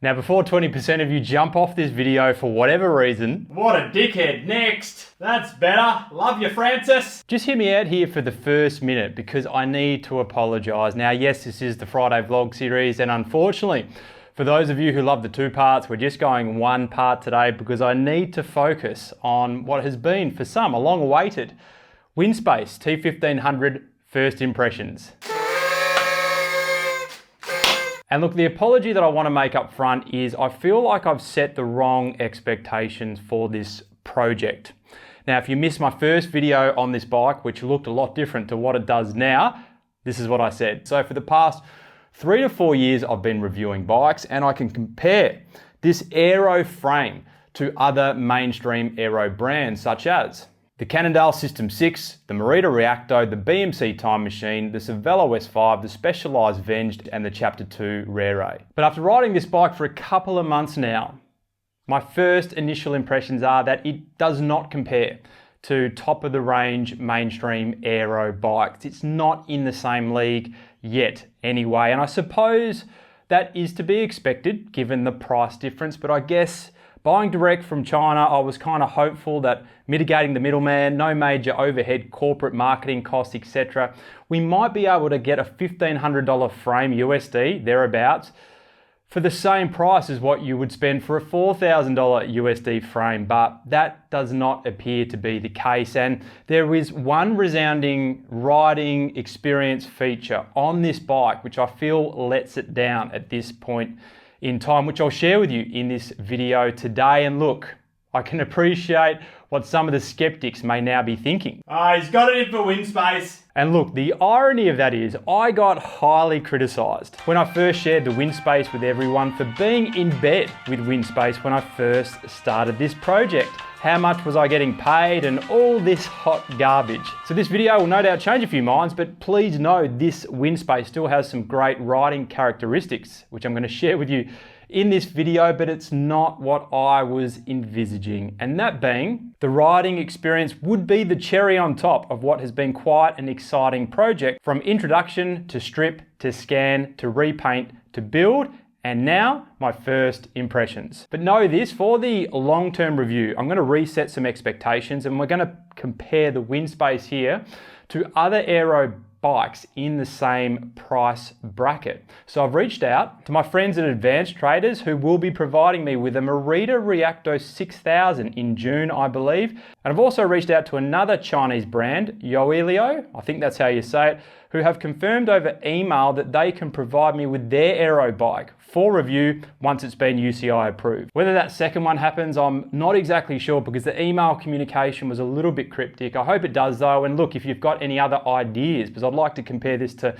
Now before 20% of you jump off this video for whatever reason, what a dickhead, next! That's better, love you Francis! Just hear me out here for the first minute because I need to apologise. Now yes, this is the Friday vlog series and unfortunately, for those of you who love the two parts, we're just going one part today because I need to focus on what has been, for some, a long-awaited Winspace T1500 first impressions. And look, the apology that I want to make up front is I feel like I've set the wrong expectations for this project. Now, if you missed my first video on this bike, which looked a lot different to what it does now, this is what I said. So for the past 3 to 4 years, I've been reviewing bikes and I can compare this aero frame to other mainstream aero brands such as the Cannondale System 6, the Merida Reacto, the BMC Time Machine, the Cervelo S5, the Specialized Venged, and the Chapter 2 Rare. But after riding this bike for a couple of months now, my first initial impressions are that it does not compare to top-of-the-range mainstream aero bikes. It's not in the same league yet anyway, and I suppose that is to be expected given the price difference, but I guess buying direct from China, I was kind of hopeful that mitigating the middleman, no major overhead corporate marketing costs, etc., we might be able to get a $1,500 frame USD, thereabouts, for the same price as what you would spend for a $4,000 USD frame, but that does not appear to be the case. And there is one resounding riding experience feature on this bike, which I feel lets it down at this point in time, which I'll share with you in this video today. And look, I can appreciate what some of the skeptics may now be thinking. He's got it in for Winspace. And look, the irony of that is I got highly criticised when I first shared the Winspace with everyone for being in bed with Winspace when I first started this project. How much was I getting paid and all this hot garbage. So this video will no doubt change a few minds, but please know this Winspace still has some great riding characteristics, which I'm going to share with you in this video, but it's not what I was envisaging. And that being, the riding experience would be the cherry on top of what has been quite an exciting project, from introduction to strip, to scan, to repaint, to build, and now my first impressions. But know this, for the long-term review, I'm going to reset some expectations and we're going to compare the Winspace here to other aero bikes in the same price bracket. So I've reached out to my friends at Advanced Traders who will be providing me with a Merida Reacto 6000 in June, I believe. And I've also reached out to another Chinese brand, Yoelio, I think that's how you say it, who have confirmed over email that they can provide me with their aero bike for review once it's been UCI approved. Whether that second one happens, I'm not exactly sure because the email communication was a little bit cryptic. I hope it does though. And look, if you've got any other ideas, because I'd like to compare this to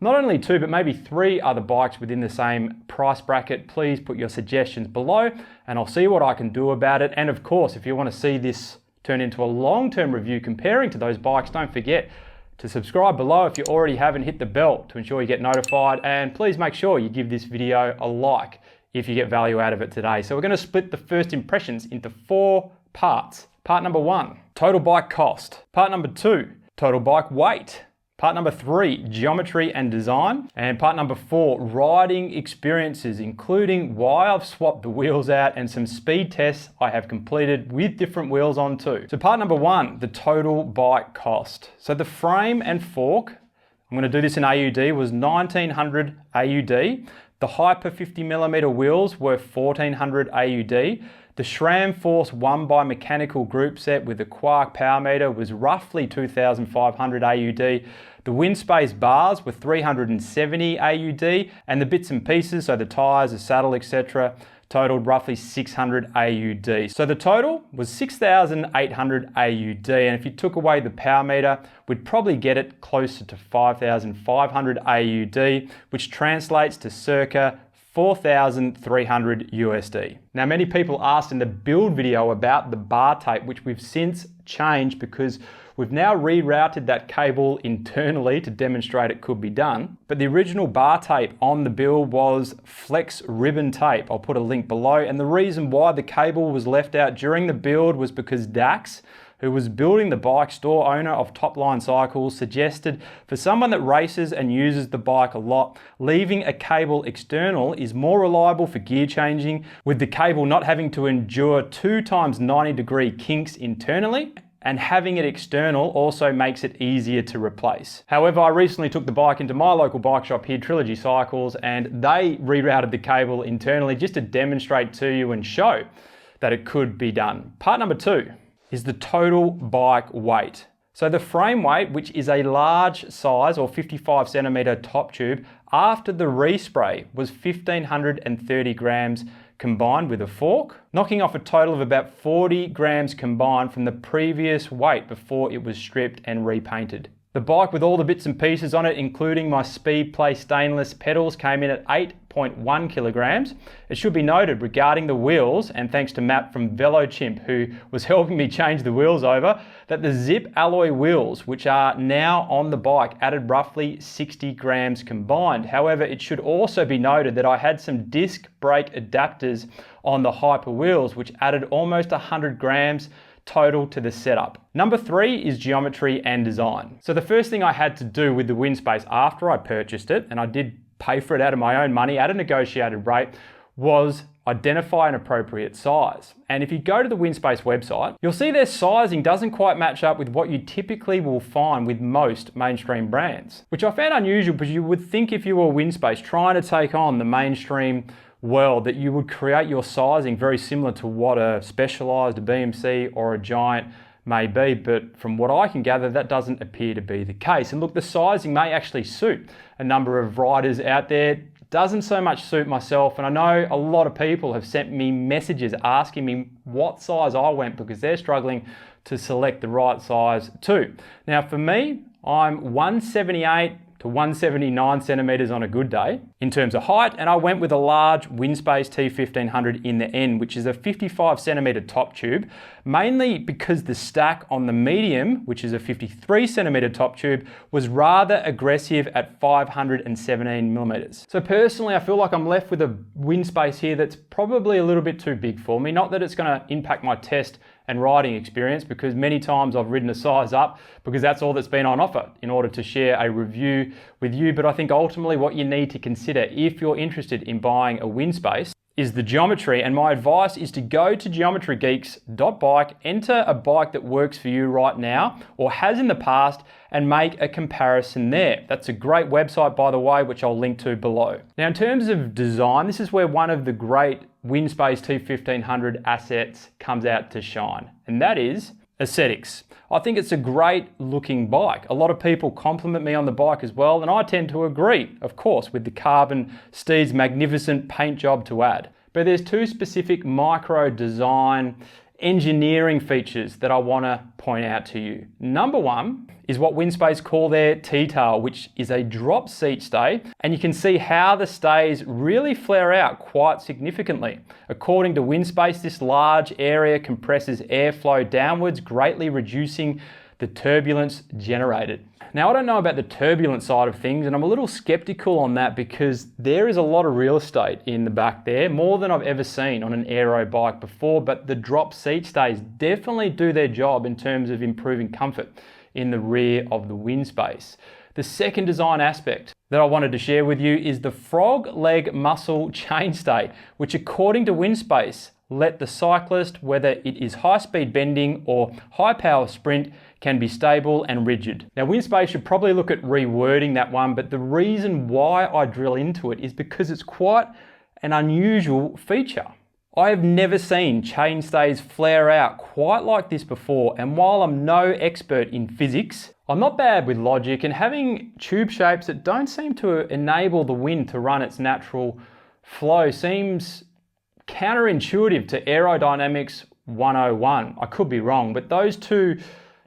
not only 2, but maybe 3 other bikes within the same price bracket, please put your suggestions below and I'll see what I can do about it. And of course, if you want to see this turn into a long-term review comparing to those bikes, don't forget to subscribe below if you already haven't, hit the bell to ensure you get notified, and please make sure you give this video a like if you get value out of it today. So we're going to split the first impressions into 4 parts. Part number 1, total bike cost. Part number 2, total bike weight. Part number 3, geometry and design. And part number 4, riding experiences, including why I've swapped the wheels out and some speed tests I have completed with different wheels on too. So part number 1, the total bike cost. So the frame and fork, I'm going to do this in AUD, was 1900 AUD. The Hyper 50mm wheels were 1400 AUD. The SRAM Force 1x mechanical group set with the Quark power meter was roughly 2,500 AUD. The Winspace bars were 370 AUD, and the bits and pieces, so the tyres, the saddle, etc., totaled roughly 600 AUD. So the total was 6,800 AUD, and if you took away the power meter, we'd probably get it closer to 5,500 AUD, which translates to circa 4,300 USD. Now, many people asked in the build video about the bar tape, which we've since changed because we've now rerouted that cable internally to demonstrate it could be done. But the original bar tape on the build was flex ribbon tape. I'll put a link below. And the reason why the cable was left out during the build was because Dax, who was building the bike, store owner of Top Line Cycles, suggested for someone that races and uses the bike a lot, leaving a cable external is more reliable for gear changing, with the cable not having to endure 2 times 90-degree kinks internally, and having it external also makes it easier to replace. However, I recently took the bike into my local bike shop here, Trilogy Cycles, and they rerouted the cable internally just to demonstrate to you and show that it could be done. Part number 2 is the total bike weight. So the frame weight, which is a large size or 55 centimeter top tube, after the respray was 1,530 grams combined with a fork, knocking off a total of about 40 grams combined from the previous weight before it was stripped and repainted. The bike with all the bits and pieces on it, including my Speed Play stainless pedals, came in at 8.1 kilograms. It should be noted regarding the wheels, and thanks to Matt from VeloChimp who was helping me change the wheels over, that the Zip alloy wheels, which are now on the bike, added roughly 60 grams combined. However, it should also be noted that I had some disc brake adapters on the Hyper wheels, which added almost 100 grams total to the setup. Number 3 is geometry and design. So the first thing I had to do with the Winspace after I purchased it, and I did pay for it out of my own money at a negotiated rate, was identify an appropriate size. And if you go to the Winspace website, you'll see their sizing doesn't quite match up with what you typically will find with most mainstream brands, which I found unusual because you would think if you were Winspace trying to take on the mainstream world that you would create your sizing very similar to what a Specialized, a BMC or a Giant may be, but from what I can gather that doesn't appear to be the case. And look, the sizing may actually suit a number of riders out there, doesn't so much suit myself, and I know a lot of people have sent me messages asking me what size I went because they're struggling to select the right size too. Now for me, I'm 178 to 179 centimeters on a good day in terms of height, and I went with a large Winspace T1500 in the end, which is a 55 centimeter top tube, mainly because the stack on the medium, which is a 53 centimeter top tube, was rather aggressive at 517 millimeters. So personally, I feel like I'm left with a Winspace here that's probably a little bit too big for me. Not that it's going to impact my test and riding experience, because many times I've ridden a size up because that's all that's been on offer in order to share a review with you. But I think ultimately what you need to consider if you're interested in buying a Winspace is the geometry, and my advice is to go to geometrygeeks.bike, enter a bike that works for you right now or has in the past, and make a comparison there. That's a great website, by the way, which I'll link to below. Now in terms of design, this is where one of the great Winspace T1500 assets comes out to shine, and that is aesthetics. I think it's a great looking bike. A lot of people compliment me on the bike as well, and I tend to agree, of course, with the Carbon Steed's magnificent paint job to add. But there's 2 specific micro design engineering features that I want to point out to you. Number 1 is what Winspace call their T-tail, which is a drop seat stay, and you can see how the stays really flare out quite significantly. According to Winspace, this large area compresses airflow downwards, greatly reducing the turbulence generated. Now, I don't know about the turbulence side of things, and I'm a little skeptical on that because there is a lot of real estate in the back there, more than I've ever seen on an aero bike before, but the drop seat stays definitely do their job in terms of improving comfort in the rear of the Winspace. The second design aspect that I wanted to share with you is the frog leg muscle chainstay, which according to Winspace, let the cyclist, whether it is high-speed bending or high-power sprint, can be stable and rigid. Now, Winspace should probably look at rewording that one, but the reason why I drill into it is because it's quite an unusual feature. I have never seen chainstays flare out quite like this before, and while I'm no expert in physics, I'm not bad with logic, and having tube shapes that don't seem to enable the wind to run its natural flow seems counterintuitive to aerodynamics 101. I could be wrong, but those 2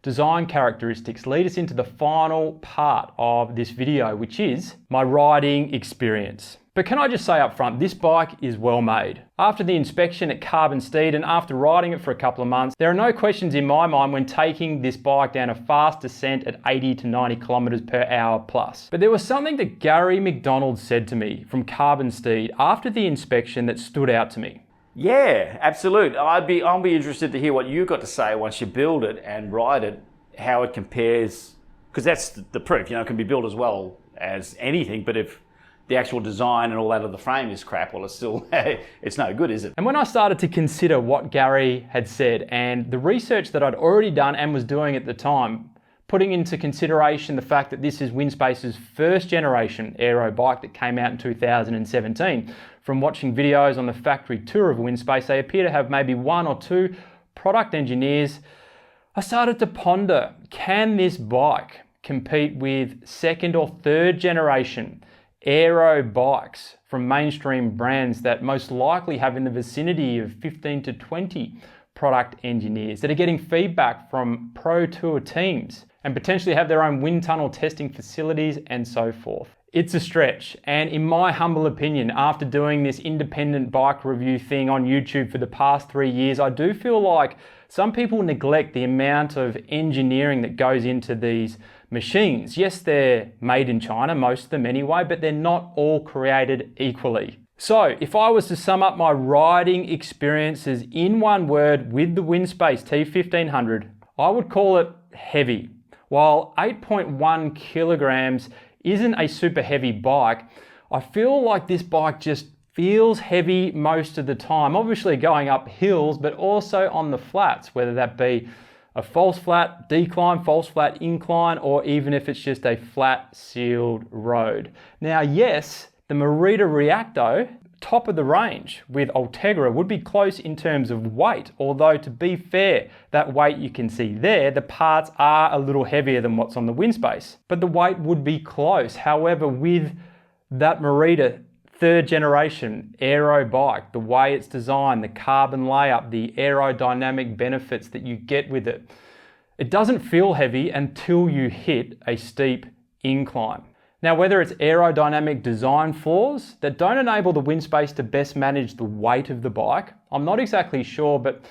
design characteristics lead us into the final part of this video, which is my riding experience. But can I just say up front, this bike is well made. After the inspection at Carbon Steed and after riding it for a couple of months, there are no questions in my mind when taking this bike down a fast descent at 80 to 90 kilometers per hour plus. But there was something that Gary McDonald said to me from Carbon Steed after the inspection that stood out to me. Yeah, absolute. I'll be interested to hear what you've got to say once you build it and ride it, how it compares, because that's the proof. It can be built as well as anything, but if the actual design and all that of the frame is crap, well, it's still, it's no good, is it? And when I started to consider what Gary had said and the research that I'd already done and was doing at the time, putting into consideration the fact that this is Winspace's first generation aero bike that came out in 2017. From watching videos on the factory tour of Winspace, they appear to have maybe 1 or 2 product engineers. I started to ponder, can this bike compete with 2nd or 3rd generation aero bikes from mainstream brands that most likely have in the vicinity of 15 to 20 product engineers that are getting feedback from pro tour teams and potentially have their own wind tunnel testing facilities and so forth. It's a stretch, and in my humble opinion, after doing this independent bike review thing on YouTube for the past 3 years, I do feel like some people neglect the amount of engineering that goes into these machines. Yes, they're made in China, most of them anyway, but they're not all created equally. So if I was to sum up my riding experiences in one word with the Winspace T1500, I would call it heavy. While 8.1 kilograms isn't a super heavy bike, I feel like this bike just feels heavy most of the time. Obviously going up hills, but also on the flats, whether that be a false flat decline, false flat incline, or even if it's just a flat sealed road. Now, yes, the Merida Reacto, top of the range with Ultegra, would be close in terms of weight, although to be fair, that weight you can see there, the parts are a little heavier than what's on the Winspace, but the weight would be close. However, with that Merida 3rd generation aero bike, the way it's designed, the carbon layup, the aerodynamic benefits that you get with it, it doesn't feel heavy until you hit a steep incline. Now, whether it's aerodynamic design flaws that don't enable the Winspace to best manage the weight of the bike, I'm not exactly sure, but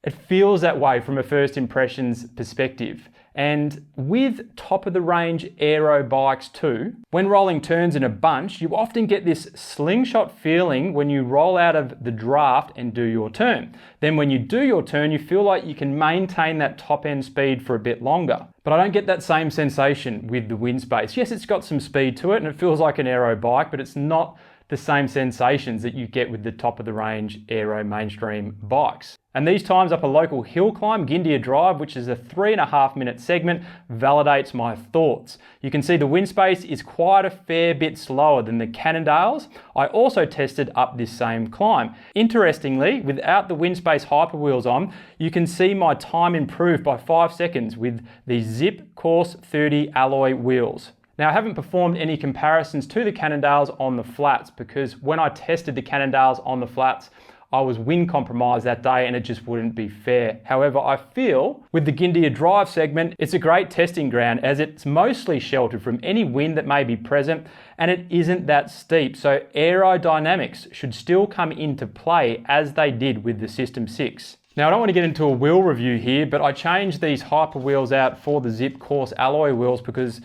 it feels that way from a first impressions perspective. And with top of the range aero bikes too, when rolling turns in a bunch, you often get this slingshot feeling when you roll out of the draft and do your turn. Then when you do your turn, you feel like you can maintain that top end speed for a bit longer. But I don't get that same sensation with the Winspace. Yes, it's got some speed to it and it feels like an aero bike, but it's not the same sensations that you get with the top of the range aero mainstream bikes. And these times up a local hill climb, Gindia Drive, which is a 3.5 minute segment, validates my thoughts. You can see the Winspace is quite a fair bit slower than the Cannondales. I also tested up this same climb. Interestingly, without the Winspace Hyper wheels on, you can see my time improved by 5 seconds with the Zip Course 30 alloy wheels. Now, I haven't performed any comparisons to the Cannondales on the flats because when I tested the Cannondales on the flats, I was wind compromised that day and it just wouldn't be fair. However, I feel with the Gindia Drive segment, it's a great testing ground as it's mostly sheltered from any wind that may be present and it isn't that steep. So aerodynamics should still come into play as they did with the System 6. Now, I don't want to get into a wheel review here, but I changed these Hyper wheels out for the Zip Course alloy wheels because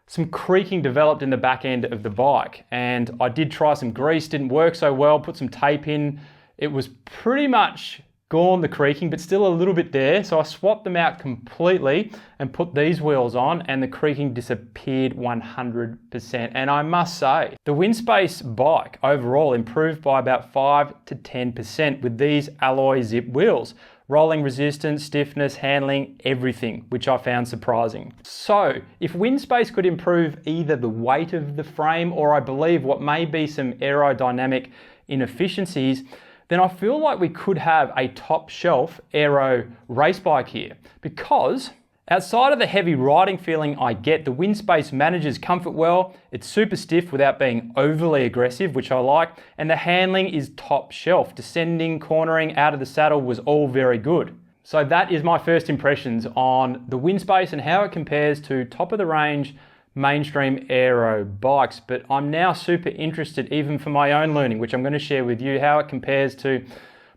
some creaking developed in the back end of the bike. And I did try some grease, didn't work so well, put some tape in. It was pretty much gone, the creaking, but still a little bit there. So I swapped them out completely and put these wheels on and the creaking disappeared 100%. And I must say, the Winspace bike overall improved by about 5 to 10% with these alloy Zip wheels. Rolling resistance, stiffness, handling, everything, which I found surprising. So if Winspace could improve either the weight of the frame or I believe what may be some aerodynamic inefficiencies, then I feel like we could have a top shelf aero race bike here because outside of the heavy riding feeling I get, the Winspace manages comfort well, it's super stiff without being overly aggressive, which I like, and the handling is top shelf. Descending, cornering, out of the saddle was all very good. So that is my first impressions on the Winspace and how it compares to top of the range mainstream aero bikes. But I'm now super interested, even for my own learning, which I'm going to share with you, how it compares to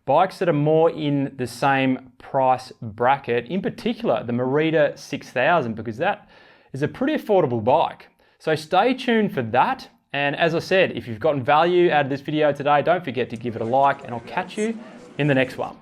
bikes that are more in the same price bracket, in particular the Merida 6000, because that is a pretty affordable bike. So stay tuned for that. And as I said, if you've gotten value out of this video today, don't forget to give it a like, and I'll catch you in the next one.